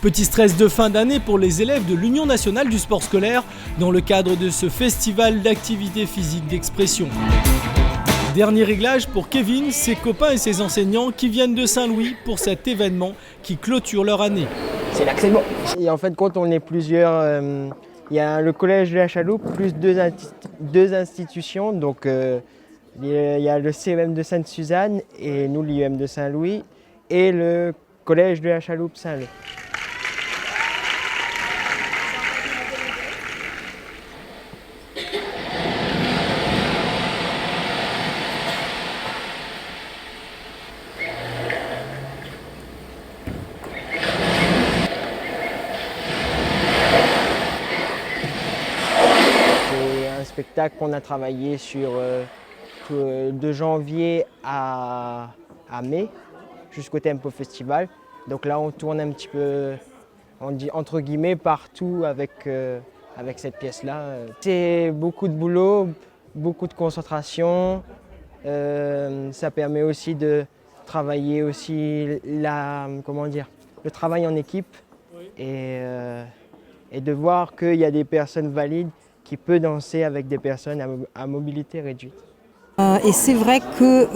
Petit stress de fin d'année pour les élèves de l'Union nationale du sport scolaire dans le cadre de ce festival d'activités physiques d'expression. Dernier réglage pour Kevin, ses copains et ses enseignants qui viennent de Saint-Louis pour cet événement qui clôture leur année. C'est là que c'est bon. Et en fait, quand on est plusieurs, il y a le collège de la Chaloupe plus deux institutions. Donc il y a le CEM de Sainte-Suzanne et nous l'IEM de Saint-Louis et le collège de la Chaloupe Saint-Leu. Spectacle qu'on a travaillé sur de janvier à mai jusqu'au Tempo Festival. Donc là on tourne un petit peu, on dit entre guillemets, partout avec cette pièce-là. C'est beaucoup de boulot, beaucoup de concentration. Ça permet aussi de travailler aussi le travail en équipe et de voir qu'il y a des personnes valides qui peut danser avec des personnes à mobilité réduite. Et c'est vrai que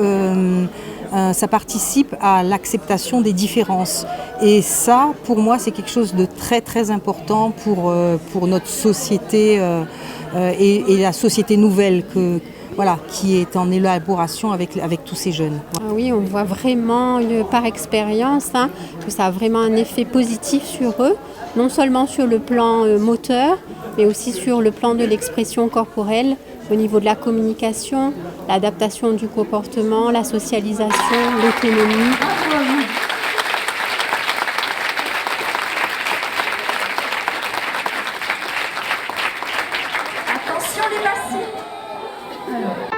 ça participe à l'acceptation des différences. Et ça, pour moi, c'est quelque chose de très très important pour notre société et la société nouvelle qui est en élaboration avec tous ces jeunes. Oui, on voit vraiment par expérience que ça a vraiment un effet positif sur eux, non seulement sur le plan moteur, mais aussi sur le plan de l'expression corporelle, au niveau de la communication, l'adaptation du comportement, la socialisation, l'autonomie. Attention les basses. Alors.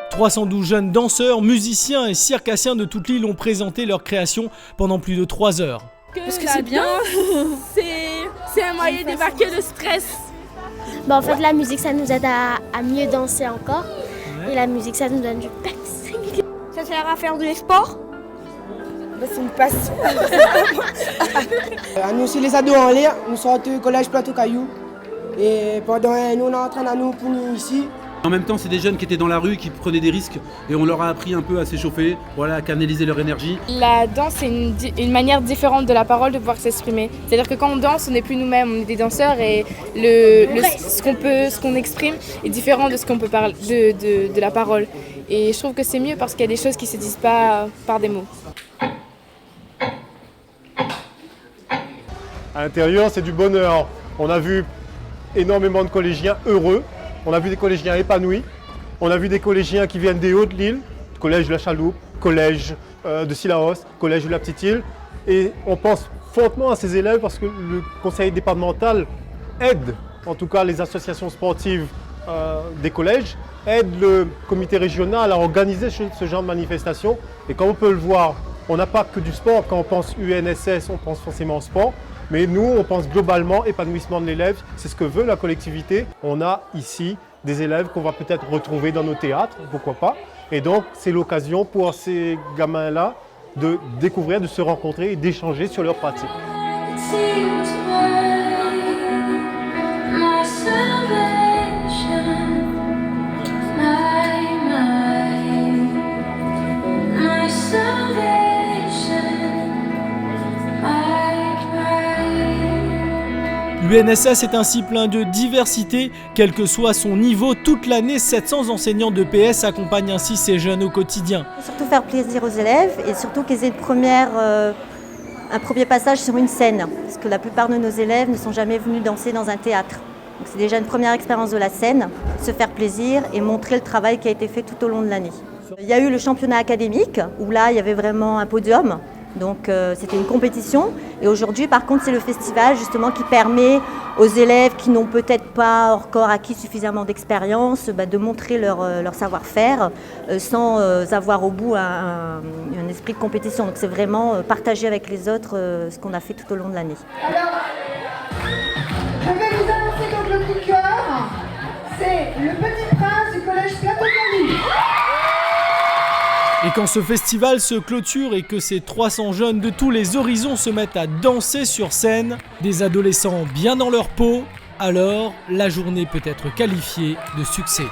312 jeunes danseurs, musiciens et circassiens de toute l'île ont présenté leur création pendant plus de 3 heures. Parce que c'est bien, c'est un moyen d'évacuer le stress. En fait, la musique, ça nous aide à mieux danser encore. Ouais. Et la musique, ça nous donne du peps. Ça sert à faire du sport. C'est une passion. Nous aussi, les ados en l'air, nous sortons du collège Plateau Caillou. Et pendant nous, on est en train de nous punir ici. En même temps, c'est des jeunes qui étaient dans la rue, qui prenaient des risques et on leur a appris un peu à s'échauffer, à canaliser leur énergie. La danse, c'est une manière différente de la parole de pouvoir s'exprimer. C'est-à-dire que quand on danse, on n'est plus nous-mêmes, on est des danseurs et ce qu'on exprime est différent de ce qu'on peut parler de la parole. Et je trouve que c'est mieux parce qu'il y a des choses qui ne se disent pas par des mots. À l'intérieur, c'est du bonheur. On a vu énormément de collégiens heureux. On a vu des collégiens épanouis, on a vu des collégiens qui viennent des Hauts-de-l'Île, collège de la Chaloupe, collège de Sillaos, collège de la Petite-Île. Et on pense fortement à ces élèves parce que le conseil départemental aide, en tout cas les associations sportives des collèges, aide le comité régional à organiser ce genre de manifestations. Et comme on peut le voir, on n'a pas que du sport. Quand on pense UNSS, on pense forcément au sport. Mais nous, on pense globalement épanouissement de l'élève, c'est ce que veut la collectivité. On a ici des élèves qu'on va peut-être retrouver dans nos théâtres, pourquoi pas. Et donc, c'est l'occasion pour ces gamins-là de découvrir, de se rencontrer et d'échanger sur leurs pratiques. L'UNSS est ainsi plein de diversité, quel que soit son niveau. Toute l'année, 700 enseignants de PS accompagnent ainsi ces jeunes au quotidien. Surtout faire plaisir aux élèves et surtout qu'ils aient un premier passage sur une scène. Parce que la plupart de nos élèves ne sont jamais venus danser dans un théâtre. Donc c'est déjà une première expérience de la scène, se faire plaisir et montrer le travail qui a été fait tout au long de l'année. Il y a eu le championnat académique où là, il y avait vraiment un podium. Donc c'était une compétition et aujourd'hui par contre c'est le festival justement qui permet aux élèves qui n'ont peut-être pas encore acquis suffisamment d'expérience de montrer leur savoir-faire sans avoir au bout un esprit de compétition. Donc c'est vraiment partager avec les autres ce qu'on a fait tout au long de l'année. Alors, je vais vous annoncer donc le coup de cœur, c'est Le Petit Prince Et quand ce festival se clôture et que ces 300 jeunes de tous les horizons se mettent à danser sur scène, des adolescents bien dans leur peau, alors la journée peut être qualifiée de succès.